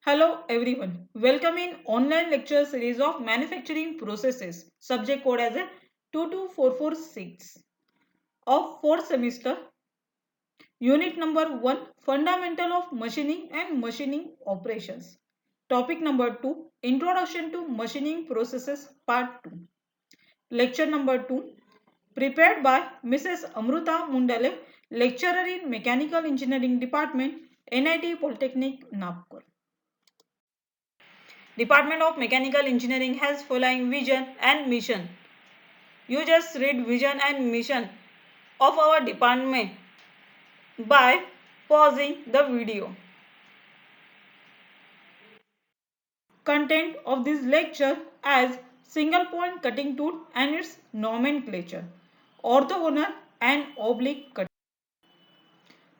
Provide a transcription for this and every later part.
Hello everyone. Welcome in online lecture series of manufacturing processes. Subject code as a 22446 of 4th semester. Unit number 1 Fundamental of Machining and Machining Operations. Topic number 2 Introduction to Machining Processes Part 2. Lecture number 2 prepared by Mrs. Amruta Mundale, lecturer in Mechanical Engineering Department, NIT Polytechnic, Nagpur. Department of Mechanical Engineering has following vision and mission. You just read vision and mission of our department by pausing the video. Content of this lecture as single point cutting tool and its nomenclature, orthogonal and oblique cutting.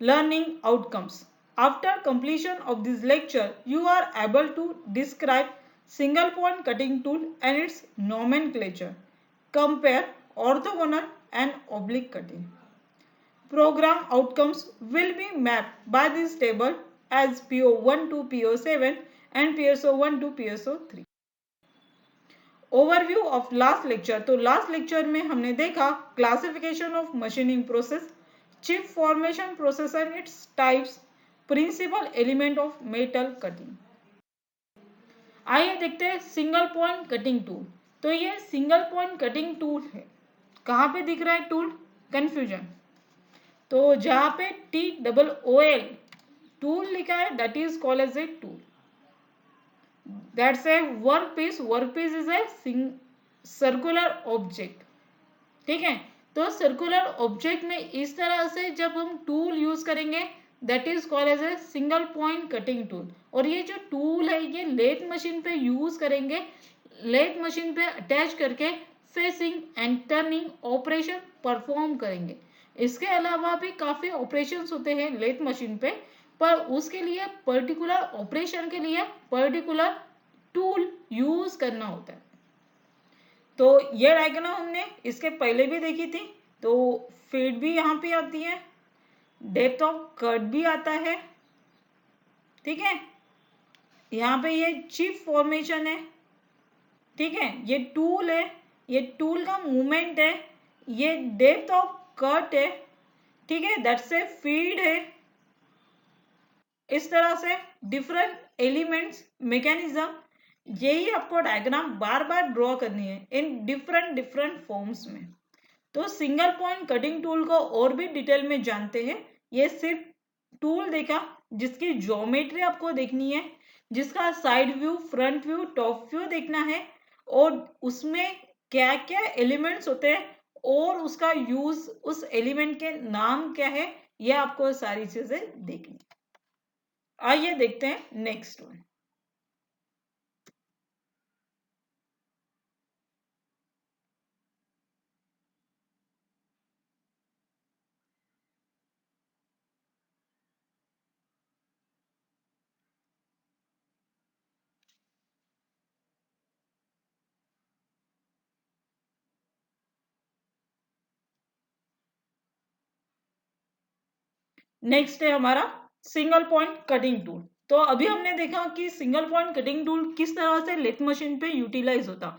Learning outcomes. After completion of this lecture, you are able to describe single point cutting tool and its nomenclature. Compare orthogonal and oblique cutting. Program outcomes will be mapped by this table as PO1 to PO7 and PSO1 to PSO3. Overview of last lecture. तो last lecture में हमने देखा classification of machining process, chip formation process and its types, principal element of metal cutting. आइए देखते हैं single point cutting tool. तो ये single point cutting tool है. कहाँ पे दिख रहा है टूल? कंफ्यूजन. तो जहाँ पे TOOL टूल लिखा है that is called as a tool. That's a workpiece. Workpiece is a circular object. ठीक है. तो सर्कुलर ऑब्जेक्ट में इस तरह से जब हम टूल यूज करेंगे that is called as a single point cutting tool. और ये जो टूल है ये लेथ मशीन पे यूज करेंगे. लेथ मशीन पे अटैच करके facing and turning operation perform करेंगे. इसके अलावा भी काफी ऑपरेशंस होते हैं लेथ मशीन पे, पर उसके लिए पर्टिकुलर ऑपरेशन के लिए पर्टिकुलर टूल यूज करना होता है. तो ये डायग्राम हमने इसके पहले भी देखी थी. तो फीड भी यहाँ पे आती है, डेप्थ ऑफ कट भी आता है. ठीक है. यहाँ पे ये चिप फॉर्मेशन है. ठीक है. ये टूल है, ये टूल का मूवमेंट है, ये डेप्थ ऑफ कट है. ठीक है. दैट से फीड है. इस तरह से डिफरेंट एलिमेंट्स, मैकेनिज्म, यही आपको डायग्राम बार बार ड्रॉ करनी है इन डिफरेंट फॉर्म्स में. तो सिंगल पॉइंट कटिंग टूल को और भी डिटेल में जानते हैं. ये सिर्फ टूल देखा जिसकी ज्योमेट्री आपको देखनी है, जिसका side view, front view, top view देखना है, और उसमें क्या क्या एलिमेंट्स होते हैं और उसका यूज, उस एलिमेंट के नाम क्या है, ये आपको सारी चीजें देखनी. आइए देखते हैं नेक्स्ट वन. नेक्स्ट है हमारा सिंगल पॉइंट कटिंग टूल. तो अभी हमने देखा कि सिंगल पॉइंट कटिंग टूल किस तरह से लेथ मशीन पे यूटिलाइज होता.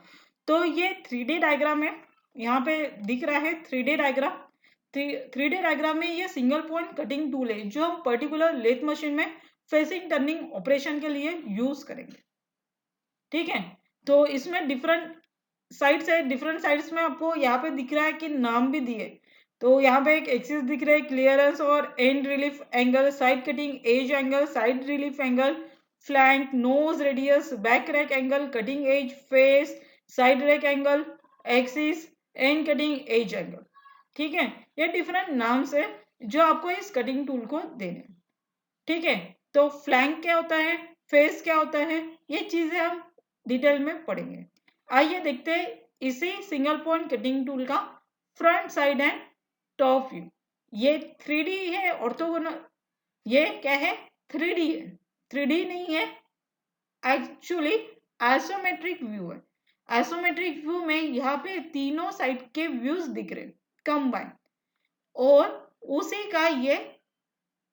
तो ये 3D डायग्राम है, यहाँ पे दिख रहा है 3D डायग्राम. 3D डायग्राम में ये सिंगल पॉइंट कटिंग टूल है जो हम पर्टिकुलर लेथ मशीन में फेसिंग टर्निंग ऑपरेशन के लिए यूज करेंगे. ठीक है. तो इसमें डिफरेंट साइड्स है, डिफरेंट साइड्स में आपको यहाँ पे दिख रहा है कि नाम भी दिए. तो यहाँ पे एक एक्सिस दिख रहा है, क्लियरेंस और and relief angle, side cutting edge angle, side relief angle, flank, nose radius, back rack angle, cutting edge, face, side rack angle, axis, and cutting edge angle. ठीक है. ये डिफरेंट नाम्स है जो आपको इस कटिंग टूल को देने. ठीक है. तो फ्लैंक क्या होता है, फेस क्या होता है, ये चीजें हम डिटेल में पढ़ेंगे. आइए देखते हैं इसी सिंगल पॉइंट कटिंग टूल का front side and top view. ये 3D है, ऑर्थोगोनल. ये क्या है? 3D है. 3D नहीं है एक्चुअली, आइसोमेट्रिक व्यू है. आइसोमेट्रिक व्यू में यहाँ पे तीनों साइड के व्यूज दिख रहे कंबाइन, और उसी का ये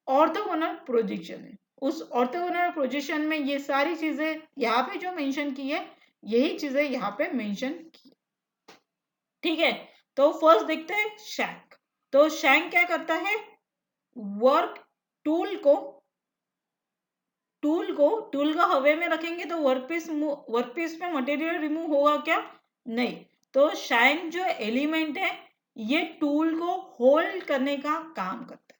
ऑर्थोगोनल प्रोजेक्शन है. उस ऑर्थोगोनल पोजीशन में ये सारी चीजें यहाँ पे जो मेंशन की है, यही चीजें यहाँ पे मेंशन की। ठीक है, तो फर्स्ट देखते हैं शैंक। तो शैंक क्या करता है, वर्क टूल को टूल का हवे में रखेंगे तो वर्कपीस में मटेरियल रिमूव होगा क्या, नहीं। तो शैंक जो एलिमेंट है ये टूल को होल्ड करने का काम करता है,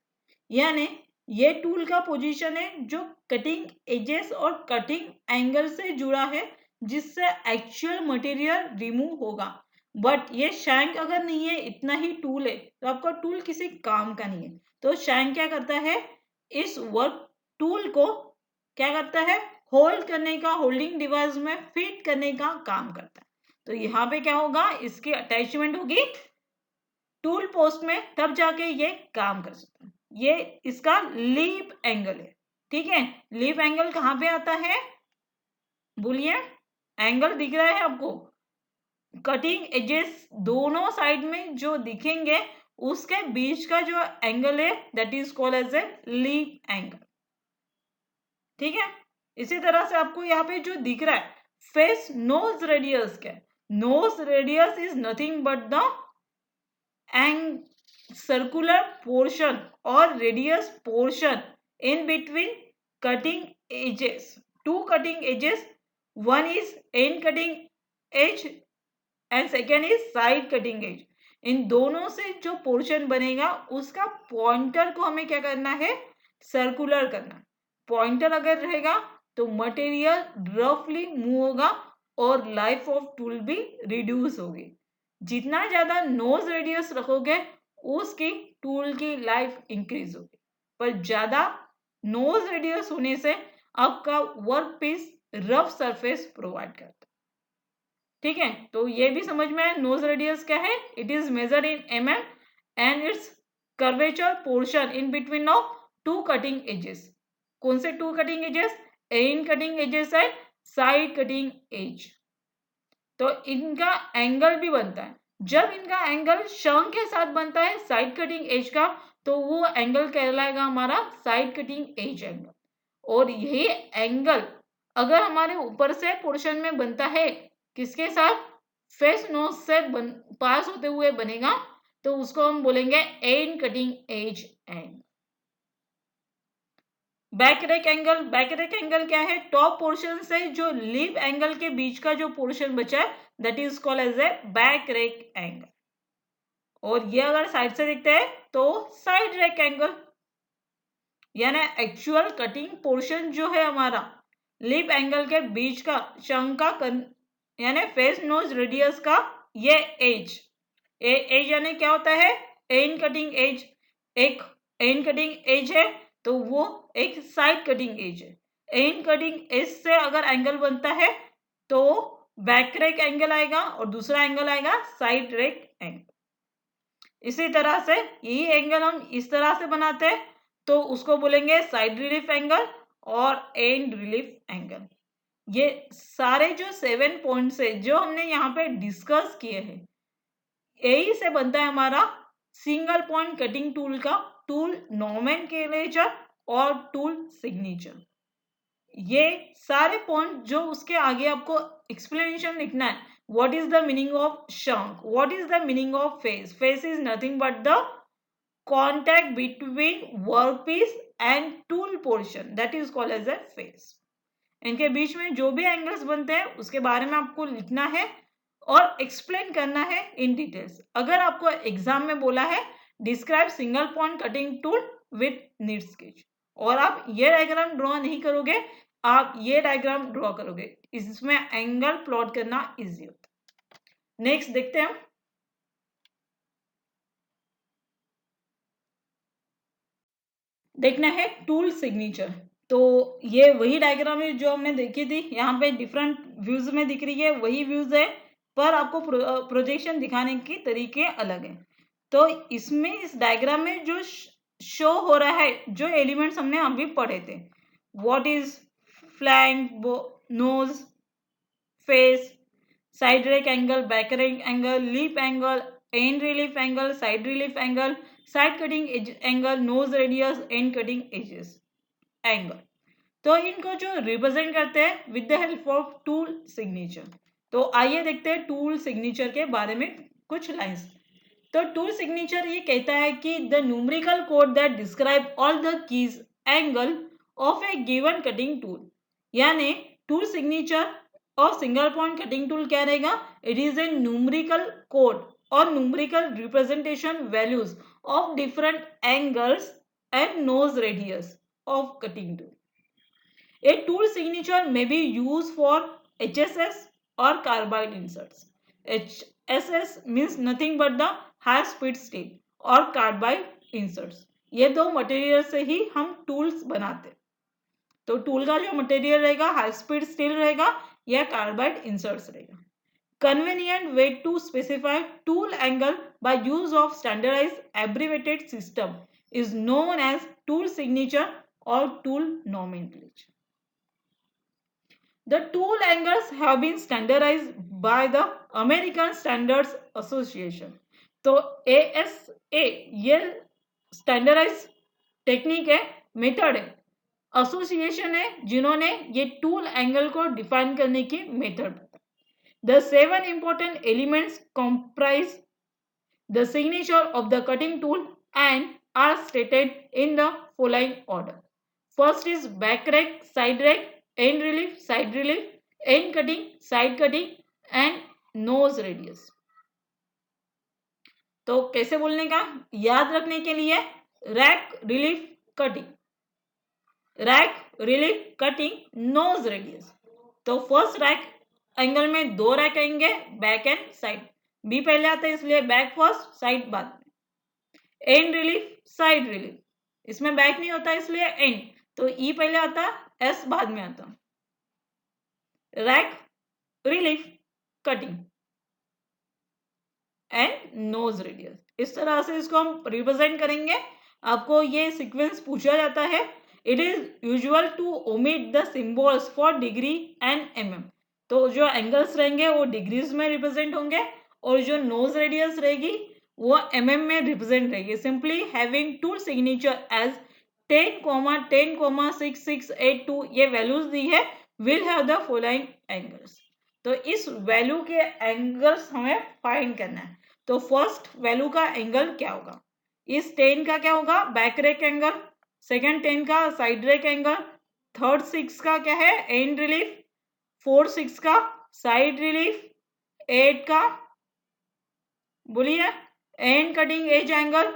यानी ये टूल का पोजीशन है जो कटिंग एजेस और कटिंग एंगल से जुड़ा है, जिससे एक्चुअल मटेरियल रिमूव होगा। बट ये शैंक अगर नहीं है, इतना ही टूल है, तो आपका टूल किसी काम का नहीं है। तो शैंक क्या करता है, इस वर्क टूल को क्या करता है, होल्ड करने का, होल्डिंग डिवाइस में फिट करने का काम करता है। तो यहाँ पे क्या होगा, इसकी अटैचमेंट होगी टूल पोस्ट में, तब जाके ये काम कर सकता है। ये इसका लीप एंगल है। ठीक है, लीप एंगल कहाँ पे आता है, बोलिए, एंगल दिख रहा है आपको, कटिंग एजेस दोनों साइड में जो दिखेंगे उसके बीच का जो एंगल है that is called as a lip angle. ठीक है, इसी तरह से आपको यहाँ पे जो दिख रहा है फेस नोज रेडियस, क्या, nose radius is nothing but the circular portion और radius portion in between cutting edges, two cutting edges, one is end cutting edge and second is side cutting edge. इन दोनों से जो portion बनेगा उसका pointer को हमें क्या करना है, सर्कुलर करना। पॉइंटर अगर रहेगा तो मटेरियल रफली मूव होगा और लाइफ ऑफ टूल भी रिड्यूस होगी। जितना ज्यादा नोज रेडियस रखोगे उसकी टूल की लाइफ इंक्रीज होगी, पर ज्यादा नोज रेडियस होने से आपका workpiece rough surface provide करता है। ठीक है, तो ये भी समझ में है नोज रेडियस क्या है, it is measure in mm and its curvature portion in between of two cutting edges. कौन से two cutting edges, end cutting edges and side cutting edge. तो इनका एंगल भी बनता है, जब इनका एंगल शंक के साथ बनता है साइड कटिंग एज का, तो वो एंगल कहलाएगा हमारा साइड कटिंग एज एंगल। और यही एंगल अगर हमारे ऊपर से पोर्शन में बनता है, किसके साथ, फेस नोज से पास होते हुए बनेगा, तो उसको हम बोलेंगे end cutting edge angle. Back rake angle, back rake angle क्या है, टॉप पोर्शन से जो लिप एंगल के बीच का जो पोर्शन बचा है that is called as a back rake angle. और ये अगर साइड से देखते हैं तो साइड रेक एंगल, यानी एक्चुअल कटिंग पोर्शन जो है हमारा लिप एंगल के बीच का शंक का यानी फेस नोज रेडियस का ये एज, एज यानी क्या होता है, एंड कटिंग एज। एक एंड कटिंग एज है तो वो एक साइड कटिंग एज है। एंड कटिंग एज से अगर एंगल बनता है तो बैक रेक एंगल आएगा और दूसरा एंगल आएगा साइड रेक एंगल। इसी तरह से यही एंगल हम इस तरह से बनाते हैं तो उसको बोलेंगे साइड रिलीफ एंगल और एंड रिलीफ एंगल। ये सारे जो 7 पॉइंट्स है जो हमने यहाँ पे डिस्कस किए हैं, यही से बनता है हमारा सिंगल पॉइंट कटिंग टूल का टूल नोमेनक्लेचर और टूल सिग्नेचर। ये सारे पॉइंट जो उसके आगे आपको एक्सप्लेनेशन लिखना है, what is the meaning of शंक, what is the meaning of face, face is nothing but the contact between workpiece and tool portion that is called as a face। इनके बीच में जो भी एंगल्स बनते हैं उसके बारे में आपको लिखना है और एक्सप्लेन करना है इन डिटेल्स। अगर आपको एग्जाम में बोला है describe single point cutting tool with need sketch और आप ये डायग्राम ड्रॉ नहीं करोगे, आप ये डायग्राम ड्रॉ करोगे, इसमें एंगल प्लॉट करना इजी होता है। नेक्स्ट देखते हैं, देखना है टूल सिग्नेचर। तो ये वही डायग्राम है जो हमने देखी थी, यहाँ पे डिफरेंट व्यूज में दिख रही है, वही व्यूज है पर आपको प्रोजेक्शन दिखाने के तरीके अलग है। तो इसमें इस डायग्राम में जो शो हो रहा है, जो एलिमेंट्स हमने अभी पढ़े थे, what is flank, nose, face, side rake angle, back rake angle, lip angle, end relief angle, side relief angle, side cutting angle, nose radius, end cutting edges angle. तो इनको जो रिप्रेजेंट करते हैं with the help of tool signature. तो आइए देखते हैं tool signature के बारे में कुछ लाइंस। तो टूल सिग्नेचर ये कहता है कि the numerical code that describe all the keys angle of a given cutting tool, यानी टूल सिग्नेचर और सिंगल पॉइंट कटिंग टूल क्या रहेगा, it is a numerical code और numerical representation values of different angles and nose radius of cutting tool. A tool signature may be used for HSS or carbide inserts. HSS means nothing but the high speed steel और carbide inserts. ये दो material से ही हम tools बनाते। तो tool का जो material रहेगा हाई स्पीड स्टील रहेगा या कार्बाइड इंसर्ट्स रहेगा। Convenient way to specify tool angle by use of standardized abbreviated system is known as tool signature or tool nomenclature. The tool angles have been standardized by the American Standards Association. तो ASA ये standardise technique है, method है, association है जिन्होंने ये tool angle को define करने की method. The 7 important elements comprise the signature of the cutting tool and are stated in the following order. First is back rack, side rack, end relief, side relief, end cutting, side cutting and nose radius. तो कैसे बोलने का, याद रखने के लिए rack relief cutting, rack relief cutting, nose radius. तो first rack angle में दो रैक आएंगे, बैक एंड साइड। बी पहले आता है इसलिए बैक फर्स्ट साइड बाद में। एंड रिलीफ, साइड रिलीफ, इसमें बैक नहीं होता इसलिए एंड, तो ई पहले आता, एस बाद में आता। Rack relief cutting and nose radius, इस तरह से इसको हम रिप्रेजेंट करेंगे। आपको ये सीक्वेंस पूछा जाता है। It is usual to omit the symbols for degree and mm। तो जो एंगल्स रहेंगे वो डिग्रीज में रिप्रेजेंट होंगे और जो नोज रेडियस रहेगी वो mm में रिप्रेजेंट रहेगी। Simply having tool signature as 10,10,6682 ये वैल्यूज दी है, will have the following angles. तो इस वैल्यू के एंगल्स हमें फाइंड करना है। तो फर्स्ट वैल्यू का एंगल क्या होगा, इस 10 का क्या होगा, बैक रेक एंगल, सेकंड 10 का साइड रेक एंगल, थर्ड 6 का क्या है, एंड रिलीफ, फोर्थ 6 का साइड रिलीफ, 8 का बोलिए एंड कटिंग एज एंगल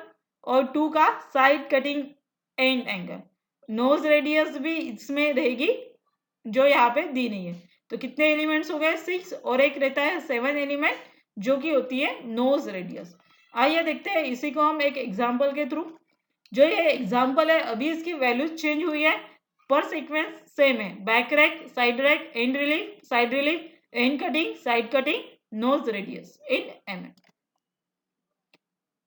और 2 का side cutting and angle. Nose radius भी इसमें रहेगी जो यहाँ पे दी नहीं है। तो कितने एलिमेंट्स हो गए, 6 और एक रहता है 7 एलिमेंट जो कि होती है नोज रेडियस। आइए देखते हैं इसी को हम एक एग्जांपल के थ्रू। जो ये एग्जांपल है अभी इसकी वैल्यू चेंज हुई है पर सीक्वेंस सेम है, back rack, side rack, and relief, side relief, and cutting, side cutting, nose radius in mm।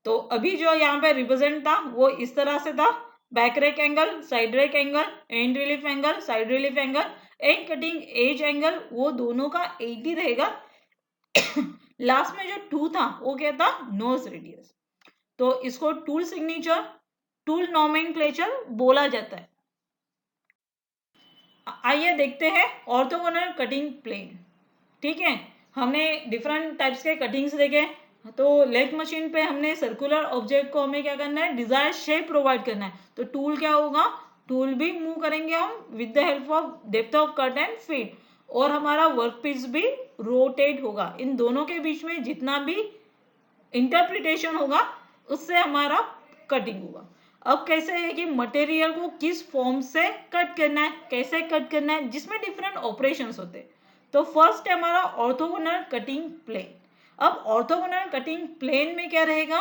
तो अभी जो यहाँ पे रिप्रेजेंट था वो इस तरह से था, back rack angle, side rack angle, end relief angle, side relief angle, and cutting edge angle, वो दोनों का 80 रहेगा। लास्ट में जो 2 था वो क्या था, नोज रेडियस। तो इसको टूल सिग्नेचर, टूल नोमेनक्लेचर बोला जाता है। आइए देखते हैं ऑर्थोगोनल कटिंग प्लेन। ठीक है, हमने डिफरेंट टाइप्स के कटिंग्स देखे। तो लेथ मशीन पे हमने सर्कुलर ऑब्जेक्ट को हमें क्या करना है, डिजायर शेप प्रोवाइड करना है। तो टूल क्या होगा, टूल भी मूव करेंगे हम with the help of depth of cut and feed, और हमारा वर्क पीस भी रोटेट होगा। इन दोनों के बीच में जितना भी इंटरप्रिटेशन होगा उससे हमारा कटिंग होगा। अब कैसे है कि मटेरियल को किस फॉर्म से कट करना है, कैसे कट करना है, जिसमें डिफरेंट ऑपरेशंस होते हैं। तो फर्स्ट है हमारा ऑर्थोगोनल कटिंग प्लेन। अब ऑर्थोगोनल कटिंग प्लेन में क्या रहेगा,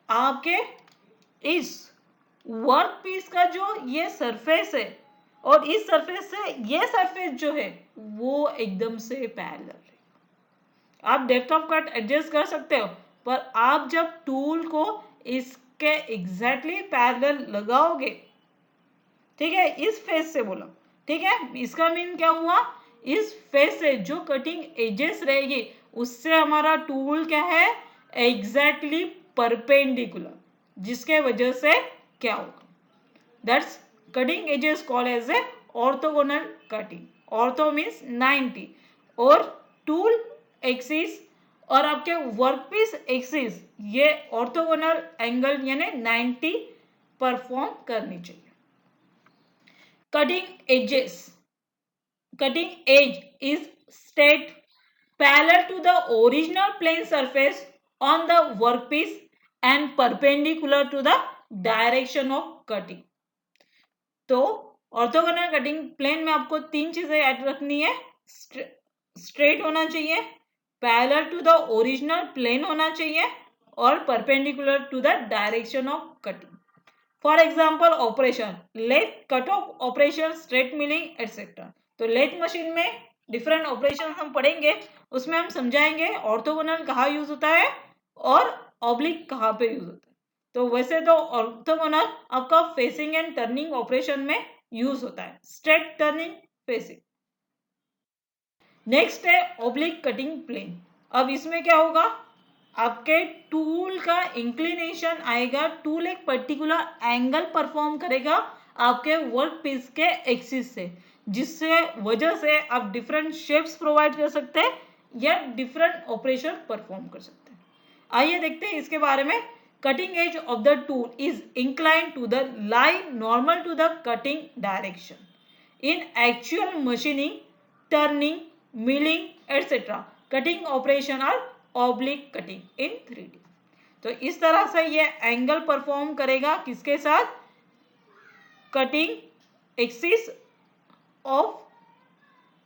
आपके इस वर्क पीस का जो ये सरफेस है और इस सरफेस से ये सरफेस जो है वो एकदम से पैरेलल है। आप डेप्थ ऑफ कट एडजस्ट कर सकते हो, पर आप जब टूल को इसके एग्जैक्टली पैरेलल लगाओगे, ठीक है, इस फेस से बोला, ठीक है, इसका मीन क्या हुआ, इस फेस से जो कटिंग एजेस रहेगी उससे हमारा टूल क्या है, एग्जैक्टली परपेंडिकुलर, जिसके वजह से क्या होगा, that's cutting edges called as a orthogonal cutting, ortho means 90 और टूल एक्सिस और आपके वर्कपीस एक्सिस ये ऑर्थोगोनल एंगल यानी 90 परफॉर्म करनी चाहिए। Cutting edges, cutting edge is straight parallel to the original plane surface on the workpiece and perpendicular to the direction of cutting। तो orthogonal cutting plane में आपको तीन चीजें याद रखनी है, स्ट्रेट होना चाहिए, parallel to the original plane होना चाहिए और perpendicular to the direction of cutting. For example operation, lathe cut off operation, straight milling etcetera. तो लेथ मशीन में डिफरेंट ऑपरेशन हम पढ़ेंगे, उसमें हम समझाएंगे ऑर्थोगोनल कहाँ यूज होता है और ऑब्लिक कहाँ पे यूज होता है। तो वैसे तो ऑर्थोगोनल आपका फेसिंग एंड टर्निंग ऑपरेशन में यूज होता है, स्ट्रेट, टर्निंग, फेसिंग। नेक्स्ट है ऑब्लिक कटिंग प्लेन। अब इसमें क्या होगा, आपके टूल का इंक्लिनेशन आएगा, टूल एक पर्टिकुलर एंगल परफॉर्म करेगा आपके वर्क पीस के एक्सिस से, जिससे वजह से आप डिफरेंट शेप्स प्रोवाइड कर सकते हैं या डिफरेंट ऑपरेशन परफॉर्म कर सकते हैं। आइए देखते हैं इसके बारे में। Cutting edge of the tool is inclined to the line normal to the cutting direction in actual machining, turning, milling etcetera. Cutting operation are oblique cutting in 3D। तो इस तरह से ये एंगल परफॉर्म करेगा किसके साथ, cutting axis of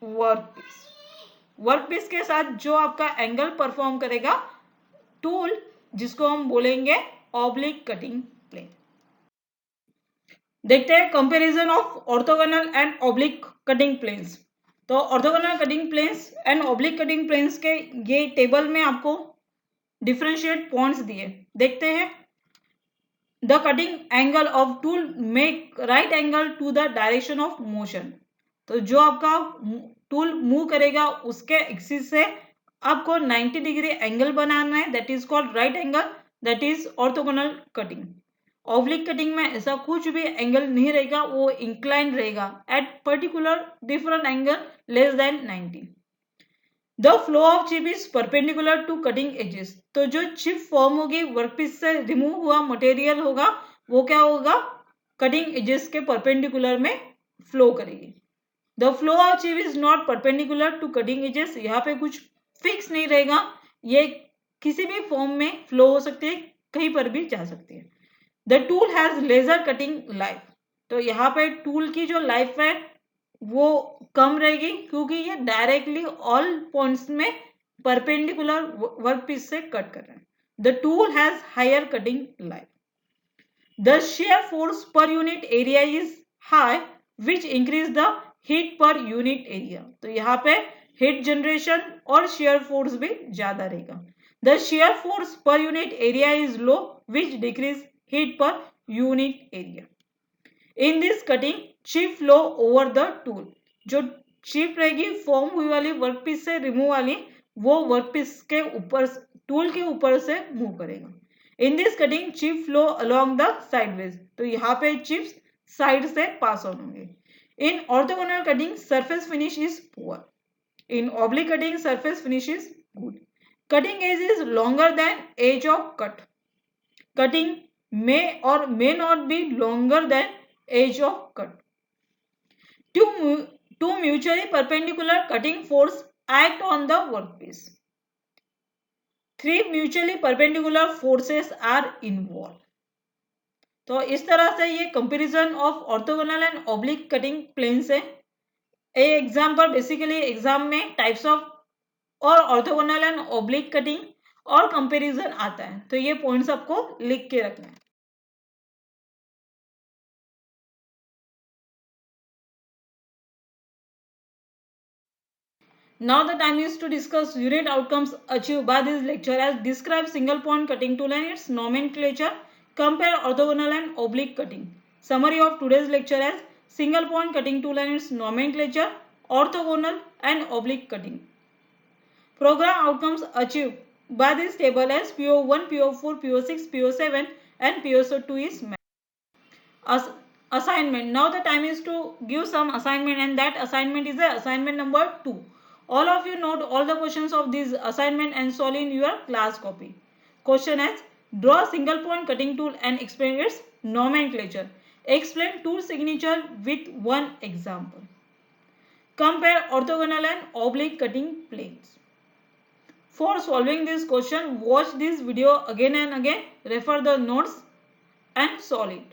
workpiece, workpiece के साथ जो आपका एंगल परफॉर्म करेगा टूल, जिसको हम बोलेंगे ऑब्लिक कटिंग प्लेन। देखते हैं comparison of orthogonal and oblique cutting planes. तो orthogonal cutting planes and oblique cutting planes के ये टेबल में आपको डिफरेंशिएट पॉइंट्स दिए, देखते हैं। The cutting angle of tool make right angle to the direction of motion. तो जो आपका टूल मूव करेगा उसके एक्सिस से आपको 90 डिग्री एंगल बनाना है, that is called right angle, that is orthogonal cutting. Oblique cutting में ऐसा कुछ भी एंगल नहीं रहेगा, वो इंक्लाइंड रहेगा at particular different angle less than 90। The flow of chip is perpendicular to cutting edges. तो जो चिप फॉर्म होगी वर्कपीस से रिमूव हुआ मटेरियल होगा, वो क्या होगा, कटिंग एजेस के परपेंडिकुलर में फ्लो करेगी। The flow of chip is not perpendicular to cutting edges. यहाँ पे कुछ फिक्स नहीं रहेगा, ये किसी भी फॉर्म में फ्लो हो सकती है, कहीं पर भी जा सकती है। The tool has lesser cutting life. तो यहाँ पे टूल की जो लाइफ है वो कम रहेगी, क्योंकि ये डायरेक्टली ऑल पॉइंट्स में परपेंडिकुलर वर्कपीस से कट कर रहे हैं। The tool has higher cutting life. The shear force per unit area is high which increase the heat per unit area. तो यहाँ पे हीट जनरेशन और शेयर फोर्स भी ज्यादा रहेगा। The shear force per unit area is low which decrease heat per unit area. In this cutting chip flow over the tool. जो chip रहेगी form हुई वाली वर्कपीस से रिमूव वाली, वो वर्कपीस के ऊपर, टूल के ऊपर से मूव करेगा। In this cutting chip flow along the sideways. तो यहाँ पे चिप्स साइड से पास ऑन होंगे। In orthogonal cutting surface finish is poor. In oblique cutting surface finish is good. Cutting edge is longer than edge of cut. Cutting may or may not be longer than edge of cut. Two mutually perpendicular cutting force act on the workpiece. 3 mutually perpendicular forces are involved. तो इस तरह से ये comparison of orthogonal and oblique cutting planes है। A example basically exam में types of और orthogonal and oblique cutting और comparison आता है, तो ये पॉइंट्स आपको लिख के रखना है। Now the time is to discuss unit outcomes achieved by this lecture as describe single point cutting tool and its nomenclature, compare orthogonal and oblique cutting. Summary of today's lecture as single point cutting tool and its nomenclature, orthogonal and oblique cutting. Program outcomes achieved by this table as PO1, PO4, PO6, PO7 and PO2 is met. assignment. Now the time is to give some assignment, and that assignment is the assignment number 2. All of you note all the questions of this assignment and solve in your class copy. Question is, draw a single point cutting tool and explain its nomenclature. Explain tool signature with one example. Compare orthogonal and oblique cutting planes. For solving this question, watch this video again and again, refer the notes and solve it.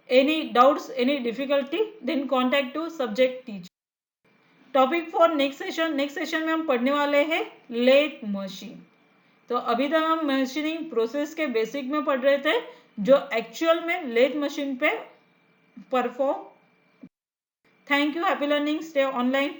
Any doubts, any difficulty, then contact to subject teacher. Topic for next session में हम पढ़ने वाले हैं lathe machine. तो अभी तक हम machining process के बेसिक में पढ़ रहे थे जो एक्चुअल में लेथ मशीन पे perform. Thank you. Happy learning. Stay online.